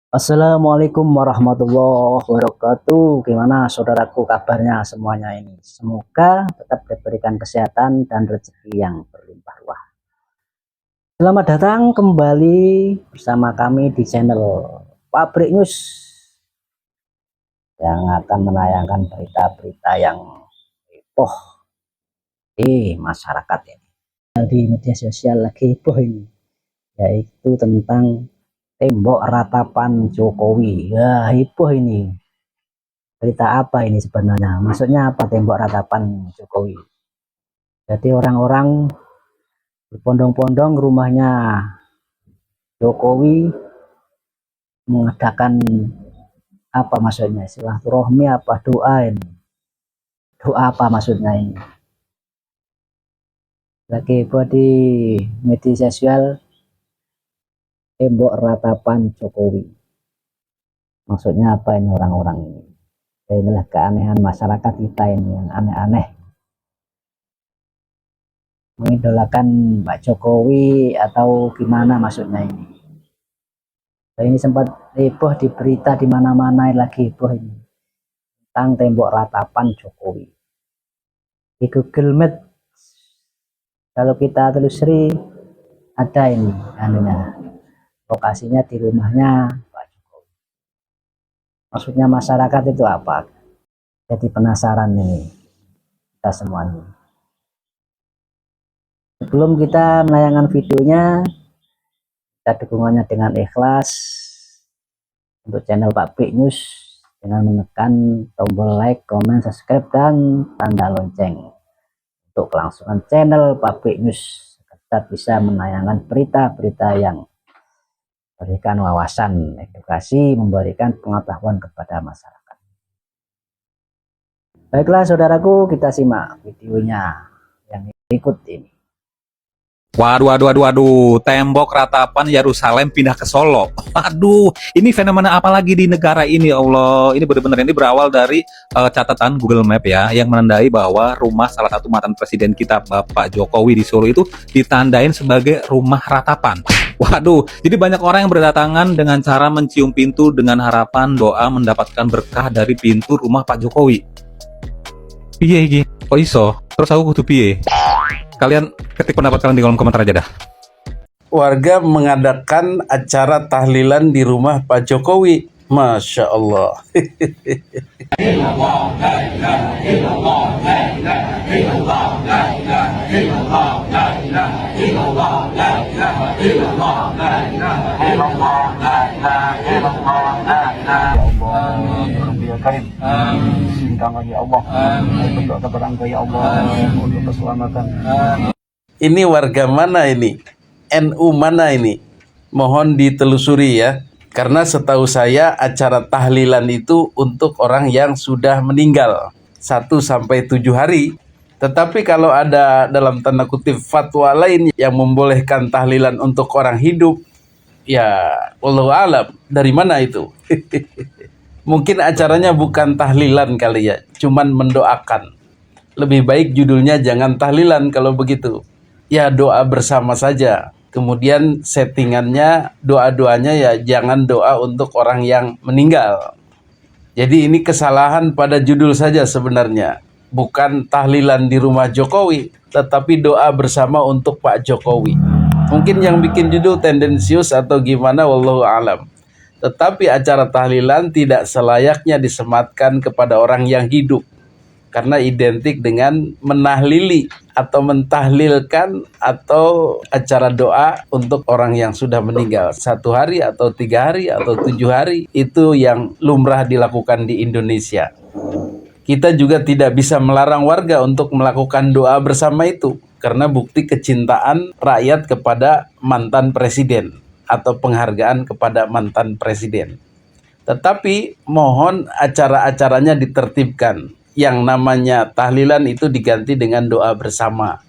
Assalamualaikum warahmatullahi wabarakatuh. Gimana saudaraku kabarnya semuanya ini? Semoga tetap diberikan kesehatan dan rezeki yang berlimpah ruah. Selamat datang kembali bersama kami di channel Pabrik News yang akan menayangkan berita-berita yang heboh di masyarakat ini. Di media sosial lagi heboh ini, yaitu tentang tembok ratapan Jokowi. Ya, heboh ini. Berita apa ini sebenarnya? Maksudnya apa tembok ratapan Jokowi? Jadi orang-orang berbondong-bondong rumahnya Jokowi mengadakan apa maksudnya? Silaturahmi apa doa ini? Doa apa maksudnya ini? Lagi buat di media sosial tembok ratapan Jokowi. Maksudnya apa ini orang-orang ini? Ya, inilah keanehan masyarakat kita ini yang aneh-aneh. Mengidolakan Pak Jokowi atau gimana maksudnya ini? Ini sempat heboh di berita di mana-mana lagi heboh ini tentang tembok ratapan Jokowi. Di Google Map kalau kita telusuri ada ini anunya, lokasinya di rumahnya Pak Jokowi. Maksudnya masyarakat itu apa? Jadi penasaran ini kita semuanya. Sebelum kita menayangkan videonya, kita dukungannya dengan ikhlas untuk channel Pabrik News dengan menekan tombol like, comment, subscribe, dan tanda lonceng untuk kelangsungan channel Pabrik News. Kita bisa menayangkan berita-berita yang memberikan wawasan, edukasi, memberikan pengetahuan kepada masyarakat. Baiklah saudaraku, kita simak videonya yang berikut ini. Waduh, tembok ratapan Yerusalem pindah ke Solo. Waduh, ini fenomena apa lagi di negara ini, ya Allah. Ini benar-benar ini berawal dari catatan Google Map ya, yang menandai bahwa rumah salah satu mantan presiden kita, Bapak Jokowi di Solo itu ditandain sebagai rumah ratapan. Waduh, jadi banyak orang yang berdatangan dengan cara mencium pintu dengan harapan doa mendapatkan berkah dari pintu rumah Pak Jokowi. Piye iki? Kok iso? Terus aku kudu piye? Kalian ketik pendapat kalian di kolom komentar aja dah. Warga mengadakan acara tahlilan di rumah Pak Jokowi. Masya Allah. Ini warga mana ini? NU mana ini? Mohon ditelusuri ya. Karena setahu saya acara tahlilan itu untuk orang yang sudah meninggal 1-7 hari. Tetapi kalau ada dalam tanda kutip fatwa lain yang membolehkan tahlilan untuk orang hidup, ya wallahu alam, dari mana itu? Mungkin acaranya bukan tahlilan kali ya, cuman mendoakan. Lebih baik judulnya jangan tahlilan kalau begitu. Ya doa bersama saja. Kemudian settingannya, doa-doanya ya jangan doa untuk orang yang meninggal. Jadi ini kesalahan pada judul saja sebenarnya. Bukan tahlilan di rumah Jokowi, tetapi doa bersama untuk Pak Jokowi. Mungkin yang bikin judul tendensius atau gimana, wallahu alam. Tetapi acara tahlilan tidak selayaknya disematkan kepada orang yang hidup. Karena identik dengan menahlili atau mentahlilkan atau acara doa untuk orang yang sudah meninggal 1 hari atau 3 hari atau 7 hari, itu yang lumrah dilakukan di Indonesia. Kita juga tidak bisa melarang warga untuk melakukan doa bersama itu karena bukti kecintaan rakyat kepada mantan presiden atau penghargaan kepada mantan presiden. Tetapi mohon acara-acaranya ditertibkan. Yang namanya tahlilan itu diganti dengan doa bersama.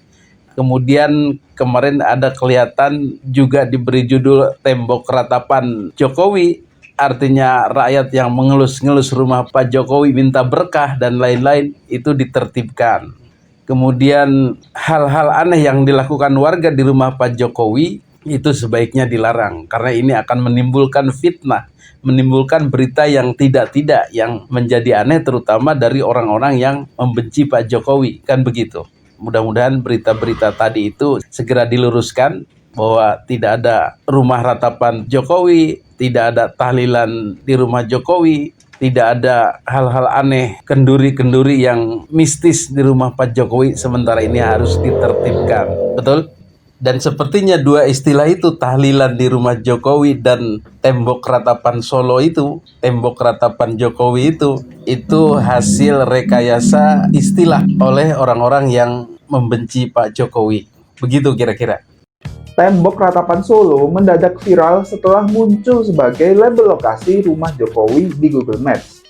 Kemudian kemarin ada kelihatan juga diberi judul tembok ratapan Jokowi. Artinya rakyat yang mengelus-ngelus rumah Pak Jokowi minta berkah dan lain-lain itu ditertibkan. Kemudian hal-hal aneh yang dilakukan warga di rumah Pak Jokowi itu sebaiknya dilarang karena ini akan menimbulkan fitnah, menimbulkan berita yang tidak-tidak yang menjadi aneh terutama dari orang-orang yang membenci Pak Jokowi, kan begitu. Mudah-mudahan berita-berita tadi itu segera diluruskan bahwa tidak ada rumah ratapan Jokowi, tidak ada tahlilan di rumah Jokowi, tidak ada hal-hal aneh, kenduri-kenduri yang mistis di rumah Pak Jokowi sementara ini harus ditertibkan. Betul? Dan sepertinya dua istilah itu, tahlilan di rumah Jokowi dan tembok ratapan Solo itu, tembok ratapan Jokowi itu hasil rekayasa istilah oleh orang-orang yang membenci Pak Jokowi. Begitu kira-kira. Tembok ratapan Solo mendadak viral setelah muncul sebagai label lokasi rumah Jokowi di Google Maps.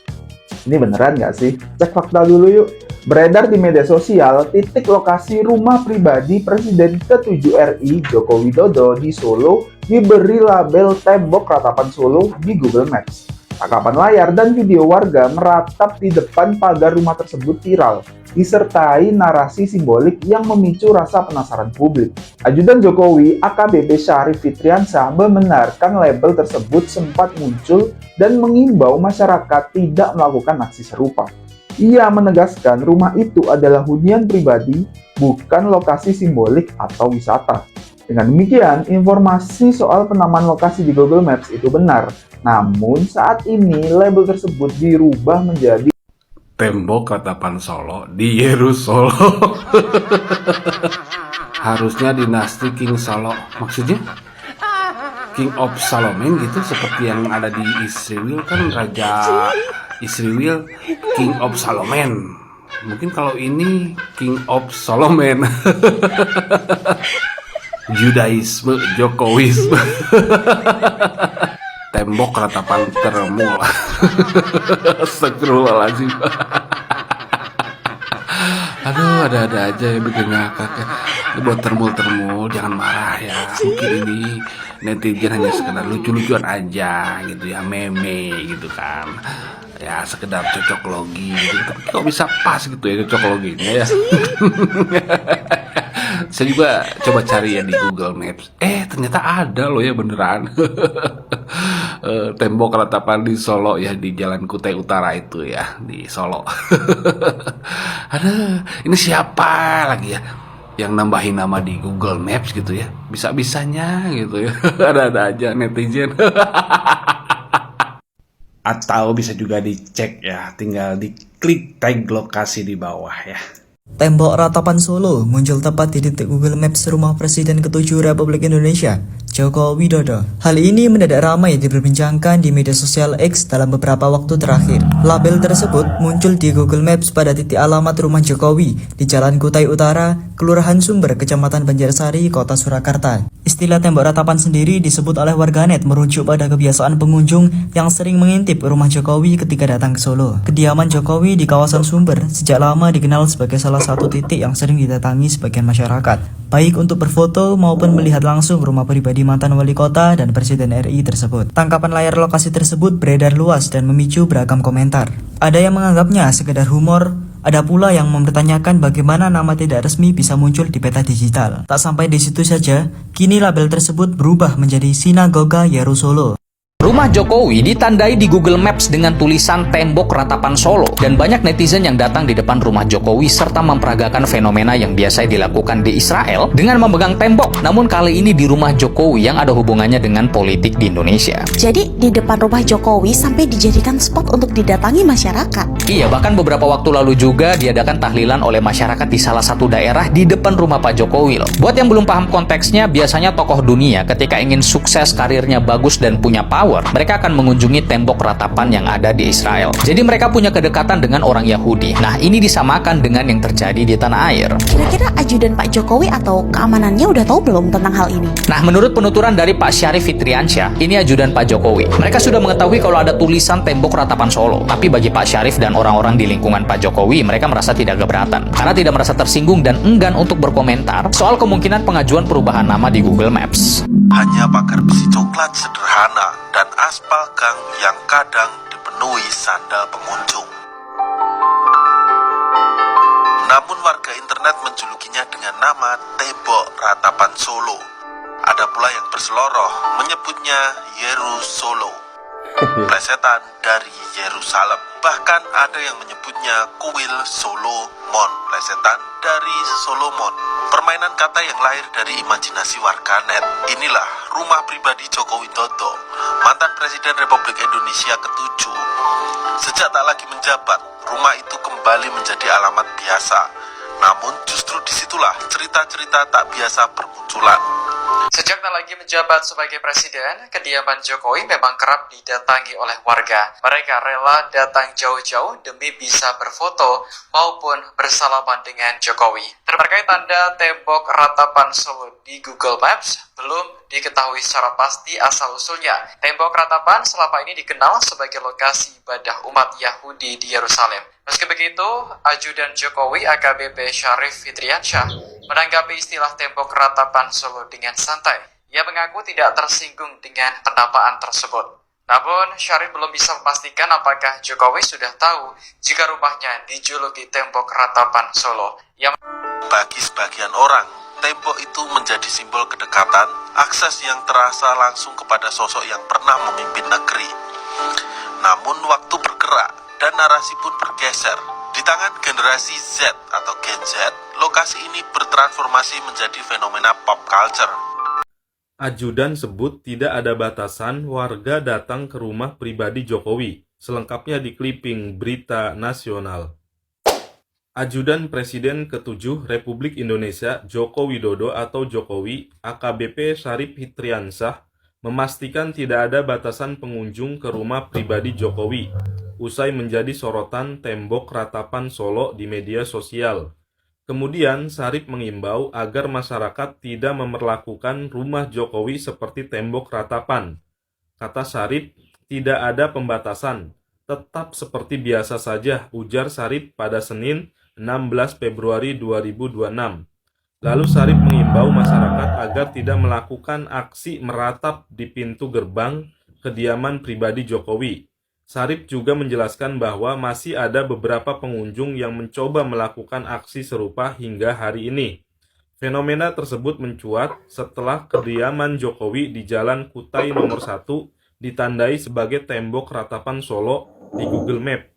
Ini beneran nggak sih? Cek fakta dulu yuk. Beredar di media sosial titik lokasi rumah pribadi Presiden ke-7 RI Joko Widodo di Solo diberi label tembok ratapan Solo di Google Maps. Tangkapan layar dan video warga meratap di depan pagar rumah tersebut viral, disertai narasi simbolik yang memicu rasa penasaran publik. Ajudan Jokowi AKBP Syarif Fitriansyah membenarkan label tersebut sempat muncul dan mengimbau masyarakat tidak melakukan aksi serupa. Ia menegaskan rumah itu adalah hunian pribadi, bukan lokasi simbolik atau wisata. Dengan demikian, informasi soal penamaan lokasi di Google Maps itu benar. Namun, saat ini label tersebut dirubah menjadi tembok ratapan Solo di Yerusalem. Harusnya dinasti King Solo. Maksudnya King of Solomon gitu, seperti yang ada di Israel kan, Raja Israel King of Solomon. Mungkin kalau ini King of Solomon. Judaisme, Jokowisme. Tembok ratapan termul. Astagfirullahaladzim. Aduh, ada-ada aja yang bikin ngakak ya. Ini buat termul-termul, jangan marah ya. Mungkin ini netizen hanya sekedar lucu-lucuan aja gitu ya, meme gitu kan. Ya sekedar cocok logi gitu. Tapi kok bisa pas gitu ya cocok loginya ya. Saya juga coba cari ya di Google Maps. Ternyata ada loh ya beneran. Tembok ratapan di Solo ya, di Jalan Kutai Utara itu ya, di Solo. Aduh, ini siapa lagi ya yang nambahin nama di Google Maps gitu ya? Bisa-bisanya gitu ya. Ada-ada aja netizen. Atau bisa juga dicek ya, tinggal diklik tag lokasi di bawah ya. Tembok ratapan Solo muncul tepat di titik Google Maps rumah Presiden ke-7 Republik Indonesia, Joko Widodo. Hal ini mendadak ramai diperbincangkan di media sosial X dalam beberapa waktu terakhir. Label tersebut muncul di Google Maps pada titik alamat rumah Jokowi di Jalan Kutai Utara, Kelurahan Sumber, Kecamatan Banjarsari, Kota Surakarta. Istilah tembok ratapan sendiri disebut oleh warganet merujuk pada kebiasaan pengunjung yang sering mengintip rumah Jokowi ketika datang ke Solo. Kediaman Jokowi di kawasan Sumber sejak lama dikenal sebagai salah satu titik yang sering didatangi sebagian masyarakat, baik untuk berfoto maupun melihat langsung rumah pribadi mantan wali kota dan Presiden RI tersebut. Tangkapan layar lokasi tersebut beredar luas dan memicu beragam komentar. Ada yang menganggapnya sekedar humor, ada pula yang mempertanyakan bagaimana nama tidak resmi bisa muncul di peta digital. Tak sampai di situ saja, kini label tersebut berubah menjadi Sinagoga Yerusalem. Rumah Jokowi ditandai di Google Maps dengan tulisan tembok ratapan Solo, dan banyak netizen yang datang di depan rumah Jokowi serta memperagakan fenomena yang biasa dilakukan di Israel dengan memegang tembok, namun kali ini di rumah Jokowi yang ada hubungannya dengan politik di Indonesia. Jadi di depan rumah Jokowi sampai dijadikan spot untuk didatangi masyarakat. Iya, bahkan beberapa waktu lalu juga diadakan tahlilan oleh masyarakat di salah satu daerah di depan rumah Pak Jokowi loh. Buat yang belum paham konteksnya, biasanya tokoh dunia ketika ingin sukses, karirnya bagus dan punya power, mereka akan mengunjungi tembok ratapan yang ada di Israel. Jadi mereka punya kedekatan dengan orang Yahudi. Nah, ini disamakan dengan yang terjadi di tanah air. Kira-kira ajudan Pak Jokowi atau keamanannya udah tahu belum tentang hal ini? Nah, menurut penuturan dari Pak Syarif Fitriansyah, ini ajudan Pak Jokowi. Mereka sudah mengetahui kalau ada tulisan tembok ratapan Solo. Tapi bagi Pak Syarif dan orang-orang di lingkungan Pak Jokowi, mereka merasa tidak keberatan karena tidak merasa tersinggung dan enggan untuk berkomentar soal kemungkinan pengajuan perubahan nama di Google Maps. Hanya pagar besi coklat sederhana dan aspal gang yang kadang dipenuhi sandal pengunjung. Namun warga internet menjulukinya dengan nama tembok ratapan Solo. Ada pula yang berseloroh menyebutnya Yerusolo, plesetan dari Yerusalem. Bahkan ada yang menyebutnya kuil Solomon, plesetan dari Solomon. Permainan kata yang lahir dari imajinasi warganet. Inilah rumah pribadi Joko Widodo, mantan Presiden Republik Indonesia ke-7. Sejak tak lagi menjabat, rumah itu kembali menjadi alamat biasa. Namun justru disitulah cerita-cerita tak biasa bermunculan. Sejak tak lagi menjabat sebagai presiden, kediaman Jokowi memang kerap didatangi oleh warga. Mereka rela datang jauh-jauh demi bisa berfoto maupun bersalaman dengan Jokowi. Terkait tanda tembok ratapan Solo di Google Maps, belum diketahui secara pasti asal-usulnya. Tembok ratapan selama ini dikenal sebagai lokasi ibadah umat Yahudi di Yerusalem. Meski begitu, ajudan Jokowi AKBP Syarif Fitriansyah menanggapi istilah tembok ratapan Solo dengan santai. Ia mengaku tidak tersinggung dengan penamaan tersebut. Namun, Syarif belum bisa memastikan apakah Jokowi sudah tahu jika rumahnya dijuluki tembok ratapan Solo. Bagi sebagian orang, tembok itu menjadi simbol kedekatan, akses yang terasa langsung kepada sosok yang pernah memimpin negeri. Namun waktu bergerak dan narasi pun bergeser. Di tangan generasi Z atau Gen Z, lokasi ini bertransformasi menjadi fenomena pop culture. Ajudan sebut tidak ada batasan warga datang ke rumah pribadi Jokowi. Selengkapnya di clipping Berita Nasional. Ajudan Presiden ke-7 Republik Indonesia Joko Widodo atau Jokowi, AKBP Syarif Fitriansyah, memastikan tidak ada batasan pengunjung ke rumah pribadi Jokowi, usai menjadi sorotan tembok ratapan Solo di media sosial. Kemudian, Syarif mengimbau agar masyarakat tidak memperlakukan rumah Jokowi seperti tembok ratapan. Kata Syarif, tidak ada pembatasan, tetap seperti biasa saja, ujar Syarif pada Senin 16 Februari 2026. Lalu Syarif mengimbau masyarakat agar tidak melakukan aksi meratap di pintu gerbang kediaman pribadi Jokowi. Syarif juga menjelaskan bahwa masih ada beberapa pengunjung yang mencoba melakukan aksi serupa hingga hari ini. Fenomena tersebut mencuat setelah kediaman Jokowi di Jalan Kutai nomor 1 ditandai sebagai tembok ratapan Solo di Google Maps.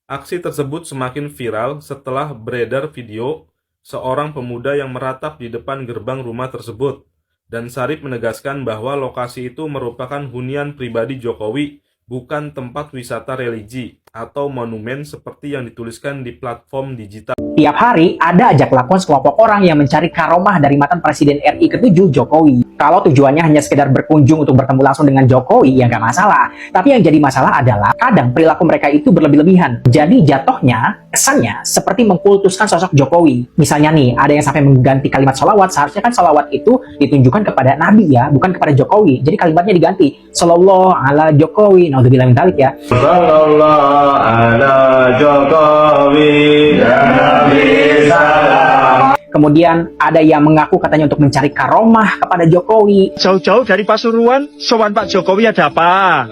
Aksi tersebut semakin viral setelah beredar video seorang pemuda yang meratap di depan gerbang rumah tersebut. Dan Syarif menegaskan bahwa lokasi itu merupakan hunian pribadi Jokowi, bukan tempat wisata religi atau monumen seperti yang dituliskan di platform digital. Tiap hari ada aja kelakuan sekelompok orang yang mencari karomah dari mantan Presiden RI ke-7 Jokowi. Kalau tujuannya hanya sekedar berkunjung untuk bertemu langsung dengan Jokowi, ya nggak masalah. Tapi yang jadi masalah adalah kadang perilaku mereka itu berlebih-lebihan. Jadi jatuhnya, kesannya seperti mengkultuskan sosok Jokowi. Misalnya nih, ada yang sampai mengganti kalimat sholawat. Seharusnya kan sholawat itu ditunjukkan kepada Nabi ya, bukan kepada Jokowi. Jadi kalimatnya diganti. Sallallahu ala Jokowi. Naudzubillah min dzalik ya. Sallallahu ala Jokowi. Ya Nabi salam. Kemudian ada yang mengaku katanya untuk mencari karomah kepada Jokowi. Jauh-jauh dari Pasuruan, sowan Pak Jokowi ada apa?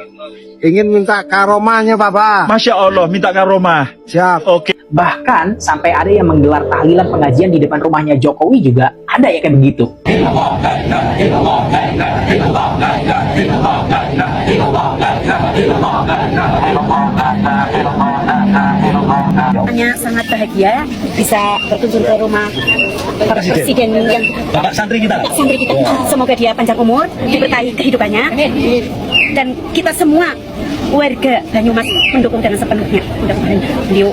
Ingin minta karomahnya, Bapak. Masya Allah, minta karomah. Siap. Oke. Bahkan sampai ada yang menggelar tahlilan pengajian di depan rumahnya Jokowi juga ada ya kayak begitu. Hanya sangat bahagia bisa berkunjung ke rumah Presiden yang Bapak santri kita. Semoga dia panjang umur, diberkahi kehidupannya, dan kita semua warga Banyumas mendukung dengan sepenuhnya. Mudah-mudahan beliau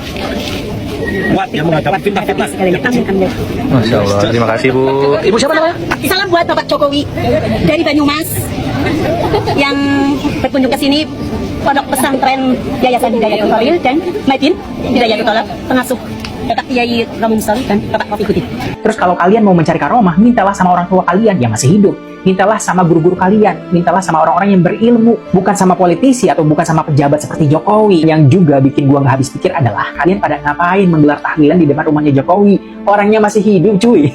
kuat yang menghadapi fitnah-fitnah. Masya Allah, terima kasih Bu. Ibu siapa namanya? Salam buat Bapak Jokowi dari Banyumas yang berkunjung ke sini, Pondok Pesantren Yayasan Hidayatul Tholil dan Madin Hidayatul Tholil, pengasuh Bapak Kiai Ramum Salih dan Bapak Rafiquddin. Terus kalau kalian mau mencari karomah, mintalah sama orang tua kalian yang masih hidup. Mintalah sama guru-guru kalian, mintalah sama orang-orang yang berilmu, bukan sama politisi atau bukan sama pejabat seperti Jokowi. Yang juga bikin gua nggak habis pikir adalah kalian pada ngapain menggelar tahlilan di depan rumahnya Jokowi? Orangnya masih hidup, cuy.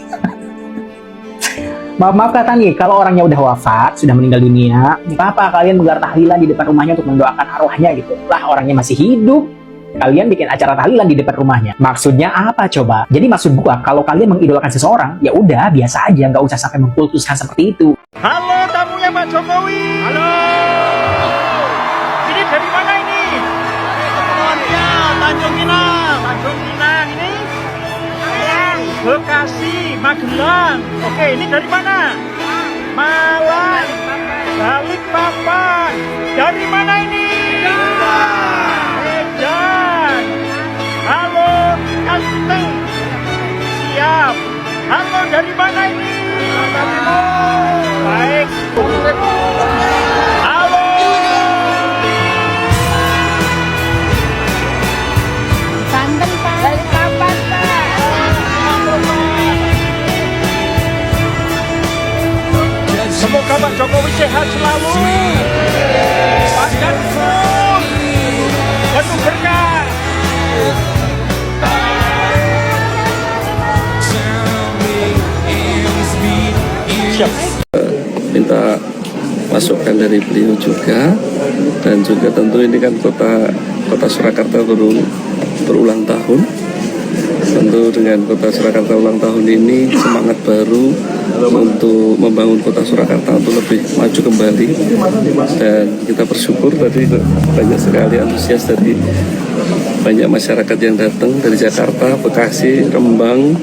Maaf kata nih, kalau orangnya udah wafat, sudah meninggal dunia, apa kalian menggelar tahlilan di depan rumahnya untuk mendoakan arwahnya gitu? Lah orangnya masih hidup, kalian bikin acara tahlilan di depan rumahnya. Maksudnya apa coba? Jadi maksud gua, kalau kalian mengidolakan seseorang, ya udah biasa aja, nggak usah sampai mengkultuskan seperti itu. Halo tamunya Pak Jokowi. Halo. Ini dari mana ini? Tanjung Pinang. Tanjung Pinang ini? Bekasi, Magelang. Oke, ini dari mana? Malang. Balikpapan. Dari mana ini? Medan. Halo, Kalteng. Siap. Halo, dari mana ini? Baik. Halo. Banten, Pak. Balikpapan, Pak. Semoga Pak Jokowi sehat selalu. Panjang umur. Penuh berkah. Siap. Minta masukan dari beliau juga, dan juga tentu ini kan kota Surakarta berulang tahun. Tentu dengan kota Surakarta ulang tahun ini semangat baru untuk membangun kota Surakarta untuk lebih maju kembali, dan kita bersyukur tadi banyak sekali antusias dari banyak masyarakat yang datang dari Jakarta, Bekasi, Rembang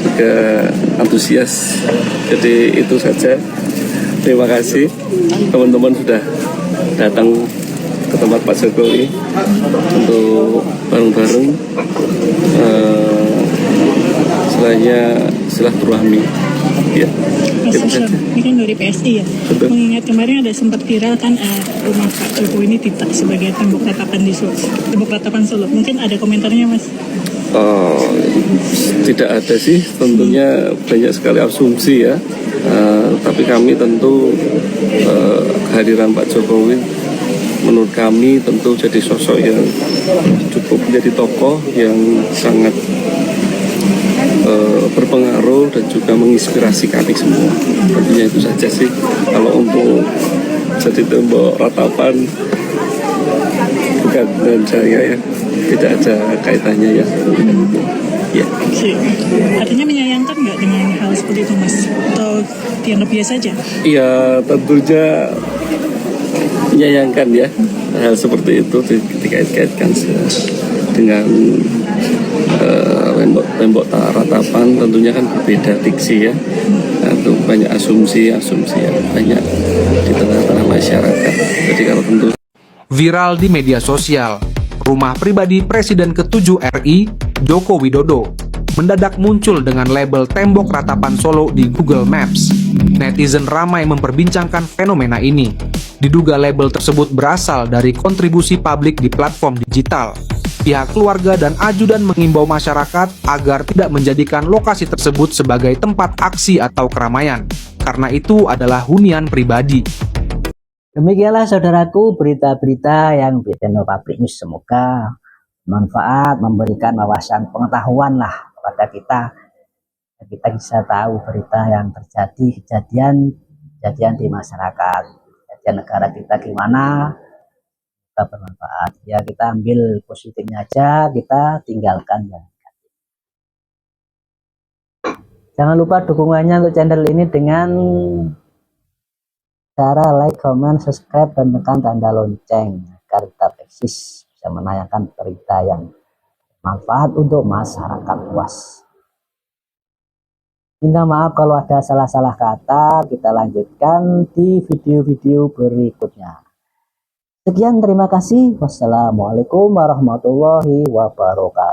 juga antusias. Jadi itu saja. Terima kasih teman-teman sudah datang ke tempat Pak Jokowi untuk bareng-bareng selainnya silaturahmi. Ya, itu saja. Ini kan dari PSI ya. Betul. Mengingat kemarin ada sempat viral kan rumah Pak Jokowi ini tidak sebagai tembok ratapan di Solo, tembok ratapan Solo. Mungkin ada komentarnya, Mas? Tidak ada sih, tentunya banyak sekali asumsi ya. Tapi kami tentu kehadiran Pak Jokowi menurut kami tentu jadi sosok yang cukup menjadi tokoh yang sangat berpengaruh dan juga menginspirasi kami semua. Tentunya itu saja sih. Kalau untuk jadi tembok ratapan bukan dan saya ya, tidak ada kaitannya ya. Ya. Artinya menyayangkan nggak dengan hal seperti itu, Mas? Atau dianggap biasa saja? Ya tentunya menyayangkan ya hal seperti itu dikait-kaitkan dengan tembok ratapan. Tentunya kan berbeda diksi ya, itu banyak asumsi yang banyak di tengah-tengah masyarakat. Jadi kalau tentu Viral di media sosial, rumah pribadi Presiden ke-7 RI, Joko Widodo, mendadak muncul dengan label tembok ratapan Solo di Google Maps. Netizen ramai memperbincangkan fenomena ini. Diduga label tersebut berasal dari kontribusi publik di platform digital. Pihak keluarga dan ajudan mengimbau masyarakat agar tidak menjadikan lokasi tersebut sebagai tempat aksi atau keramaian, karena itu adalah hunian pribadi. Demikianlah saudaraku berita-berita yang Channel Public News, semoga manfaat, memberikan wawasan pengetahuan lah kepada kita. Kita bisa tahu berita yang terjadi, kejadian di masyarakat, kejadian negara kita gimana, kita bermanfaat. Ya kita ambil positifnya aja, kita tinggalkan ya. Jangan lupa dukungannya untuk channel ini dengan cara like, comment, subscribe, dan tekan tanda lonceng agar tetap eksis bisa menayangkan berita yang manfaat untuk masyarakat luas. Minta maaf kalau ada salah-salah kata, kita lanjutkan di video-video berikutnya. Sekian, terima kasih. Wassalamualaikum warahmatullahi wabarakatuh.